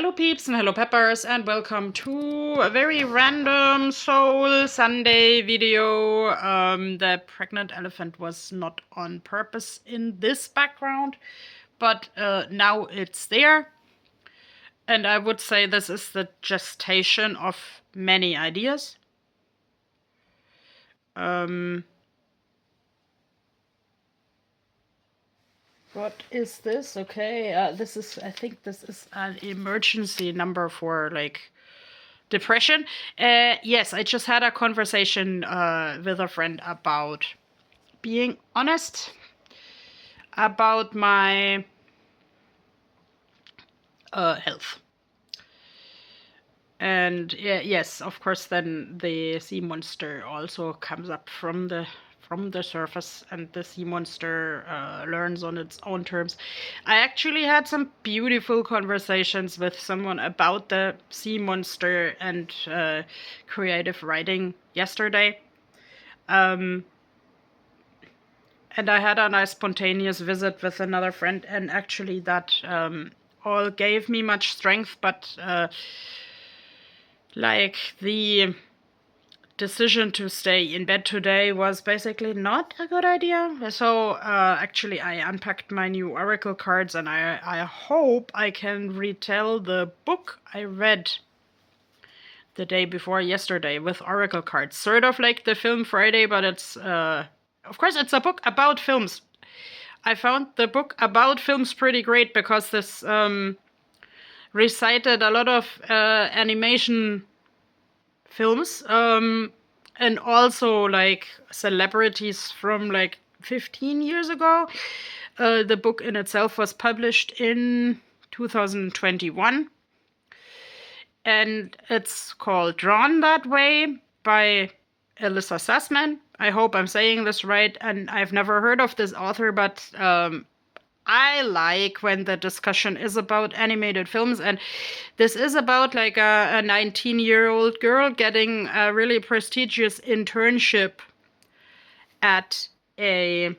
Hello peeps and hello peppers and welcome to a very random Soul Sunday video. The pregnant elephant was not on purpose in this background, but now it's there. And I would say this is the gestation of many ideas. What is this? Okay, I think this is an emergency number for like depression. Yes, I just had a conversation with a friend about being honest about my health. And yes, of course, then the sea monster also comes up from the surface, and the sea monster learns on its own terms. I actually had some beautiful conversations with someone about the sea monster and creative writing yesterday. And I had a nice spontaneous visit with another friend, and actually that all gave me much strength, but like the decision to stay in bed today was basically not a good idea. So actually I unpacked my new oracle cards, and I hope I can retell the book I read the day before yesterday with oracle cards. Sort of like the film Friday, but it's of course it's a book about films. I found the book about films pretty great because this recited a lot of animation films, and also like celebrities from like 15 years ago. The book in itself was published in 2021, and it's called Drawn That Way by Alyssa Sussman. I hope I'm saying this right, and I've never heard of this author, but I like when the discussion is about animated films, and this is about like a 19-year-old girl getting a really prestigious internship at an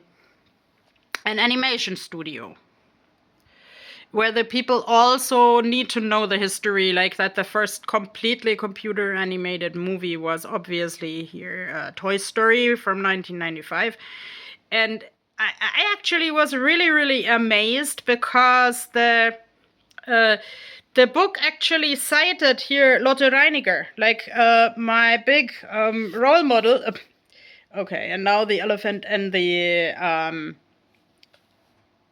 animation studio, where the people also need to know the history, like that the first completely computer animated movie was obviously here Toy Story from 1995. And I actually was really, really amazed because the book actually cited here Lotte Reiniger, like my big role model. Okay, and now the elephant and the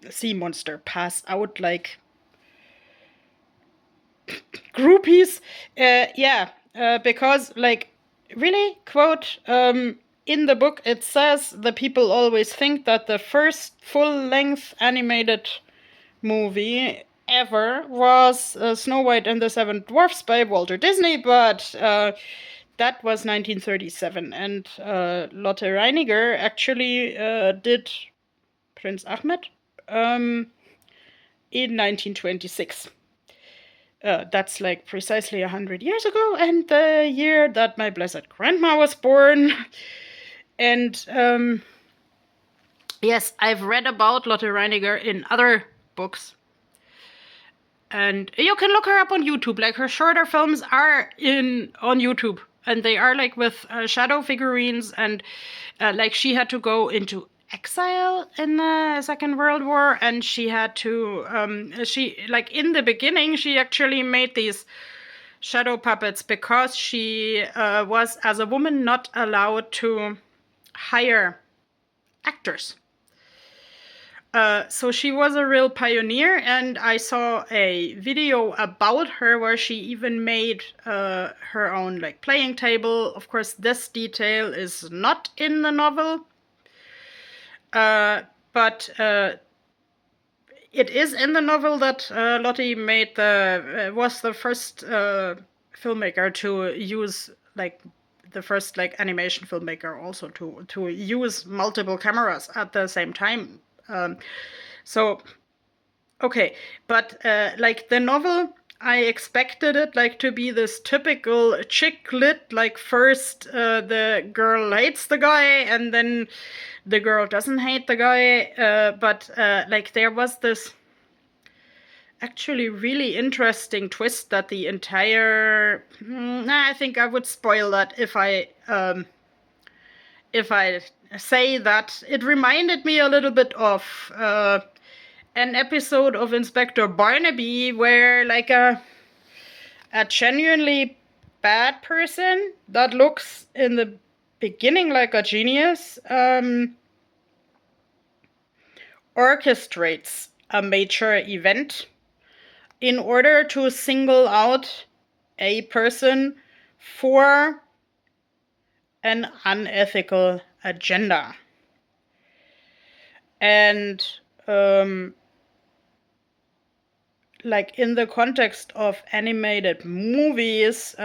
sea monster pass out like groupies. Because like really quote in the book it says the people always think that the first full-length animated movie ever was Snow White and the Seven Dwarfs by Walter Disney, but that was 1937, and Lotte Reiniger actually did Prince Ahmed in 1926. That's like precisely 100 years ago, and the year that my blessed grandma was born. And yes, I've read about Lotte Reiniger in other books. And you can look her up on YouTube. Like her shorter films are on YouTube, and they are like with shadow figurines, and like she had to go into exile in the Second World War, and she had to she like in the beginning she actually made these shadow puppets because she was as a woman not allowed to hire actors. So she was a real pioneer, and I saw a video about her where she even made her own like playing table. Of course, this detail is not in the novel, but it is in the novel that Lotte was the first filmmaker to use like the first like animation filmmaker also to use multiple cameras at the same time. So, okay, but like the novel, I expected it like to be this typical chick lit, like first the girl hates the guy and then the girl doesn't hate the guy, but like there was this actually really interesting twist that the entire I think I would spoil that if I say that it reminded me a little bit of an episode of Inspector Barnaby where like a genuinely bad person that looks in the beginning like a genius orchestrates a major event in order to single out a person for an unethical agenda. And like in the context of animated movies,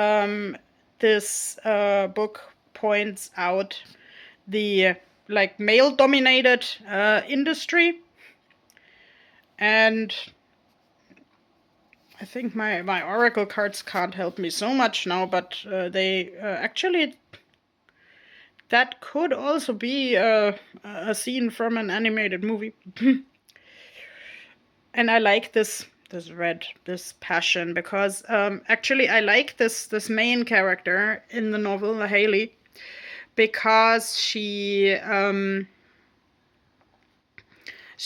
this book points out the like male-dominated industry, and I think my oracle cards can't help me so much now, but they actually that could also be a scene from an animated movie. And I like this passion because actually I like this main character in the novel, Haley, because she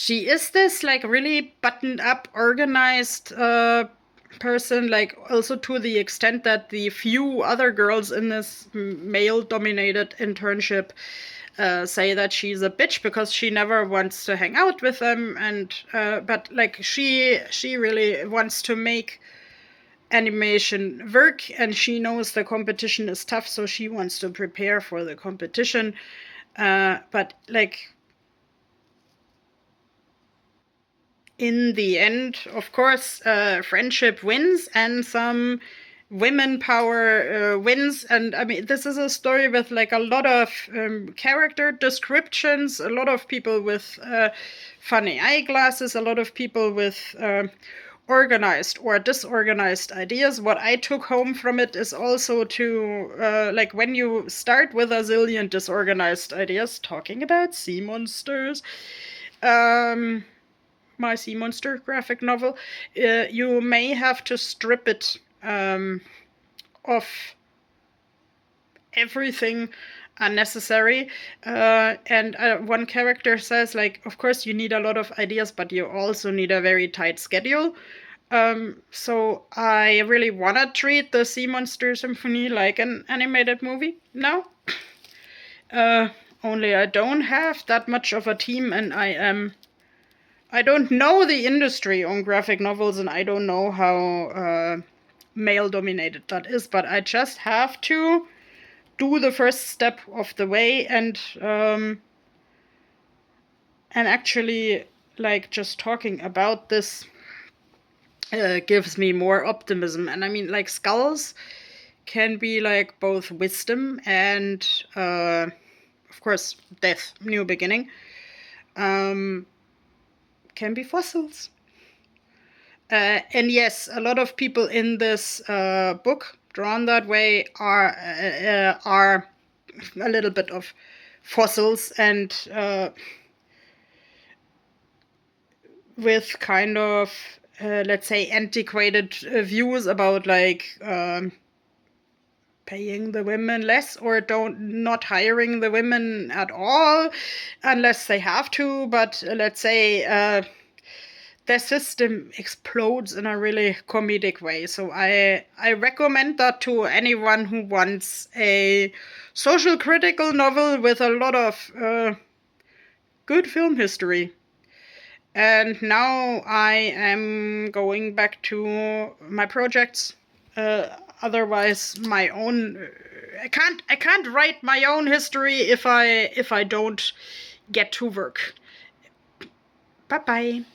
is this like really buttoned up, organized person, like also to the extent that the few other girls in this male dominated internship say that she's a bitch because she never wants to hang out with them, and but like she really wants to make animation work, and she knows the competition is tough, so she wants to prepare for the competition, but like in the end, of course, friendship wins and some women power wins. And I mean, this is a story with like a lot of character descriptions, a lot of people with funny eyeglasses, a lot of people with organized or disorganized ideas. What I took home from it is also to like when you start with a zillion disorganized ideas, talking about sea monsters, my sea monster graphic novel, you may have to strip it of everything unnecessary. And one character says, like, of course you need a lot of ideas, but you also need a very tight schedule. So I really want to treat the Sea Monster Symphony like an animated movie now. Only I don't have that much of a team, and I don't know the industry on graphic novels, and I don't know how male-dominated that is, but I just have to do the first step of the way, and actually, like, just talking about this gives me more optimism. And I mean, like, skulls can be, like, both wisdom and, of course, death, new beginning. Can be fossils. And yes, a lot of people in this book, Drawn That Way, are a little bit of fossils, and with kind of, let's say, antiquated views about like paying the women less, or not hiring the women at all unless they have to. But let's say the system explodes in a really comedic way. So I recommend that to anyone who wants a social critical novel with a lot of good film history. And now I am going back to my projects. Otherwise, my own I can't write my own history if I don't get to work. Bye bye.